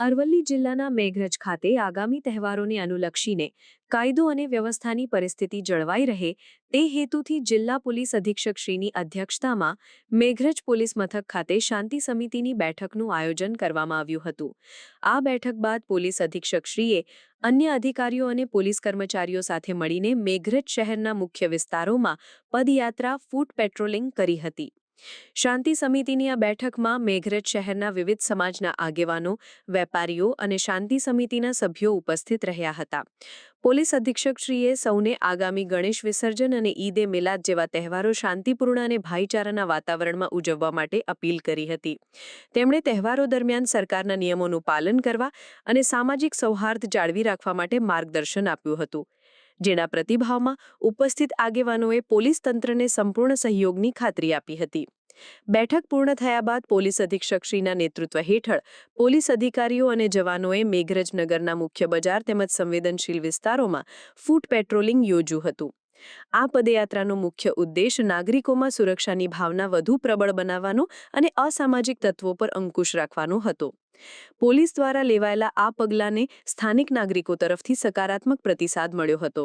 અરવલ્લી જિલ્લાના મેઘરજ ખાતે આગામી તહેવારોને અનુલક્ષીને કાયદો અને વ્યવસ્થાની પરિસ્થિતિ જળવાઈ રહે તે હેતુથી જિલ્લા પોલીસ અધિક્ષકશ્રીની અધ્યક્ષતામાં મેઘરજ પોલીસ મથક ખાતે શાંતિ સમિતિની બેઠકનું આયોજન કરવામાં આવ્યું હતું। આ બેઠક બાદ પોલીસ અધિક્ષકશ્રીએ અન્ય અધિકારીઓ અને પોલીસ કર્મચારીઓ સાથે મળીને મેઘરજ શહેરના મુખ્ય વિસ્તારોમાં પદયાત્રા ફૂટ પેટ્રોલિંગ કરી હતી। શાંતિ સમિતિની આ બેઠકમાં મેઘરજ શહેરના વિવિધ સમાજના આગેવાનો, વેપારીઓ અને શાંતિ સમિતિના સભ્યો ઉપસ્થિત રહ્યા હતા। પોલીસ અધિક્ષકશ્રીએ સૌને આગામી ગણેશ વિસર્જન અને ઈદે મિલાદ જેવા તહેવારો શાંતિપૂર્ણ અને ભાઈચારાના વાતાવરણમાં ઉજવવા માટે અપીલ કરી હતી। તેમણે તહેવારો દરમિયાન સરકારના નિયમોનું પાલન કરવા અને સામાજિક સૌહાર્દ જાળવી રાખવા માટે માર્ગદર્શન આપ્યું હતું, જેના પ્રતિભાવમાં ઉપસ્થિત આગેવાનોએ પોલીસ તંત્રને સંપૂર્ણ સહયોગની ખાતરી આપી હતી। બેઠક પૂર્ણ થયા બાદ પોલીસ અધિક્ષકશ્રીના નેતૃત્વ હેઠળ પોલીસ અધિકારીઓ અને જવાનોએ મેઘરજ નગરના મુખ્ય બજાર તેમજ સંવેદનશીલ વિસ્તારોમાં ફૂટ પેટ્રોલિંગ યોજ્યું હતું। આ પદયાત્રાનો મુખ્ય ઉદ્દેશ નાગરિકોમાં સુરક્ષાની ભાવના વધુ પ્રબળ બનાવવાનો અને અસામાજિક તત્વો પર અંકુશ રાખવાનો હતો। પોલીસ દ્વારા લેવાયેલા આ પગલાંને સ્થાનિક નાગરિકો તરફથી સકારાત્મક પ્રતિસાદ મળ્યો હતો।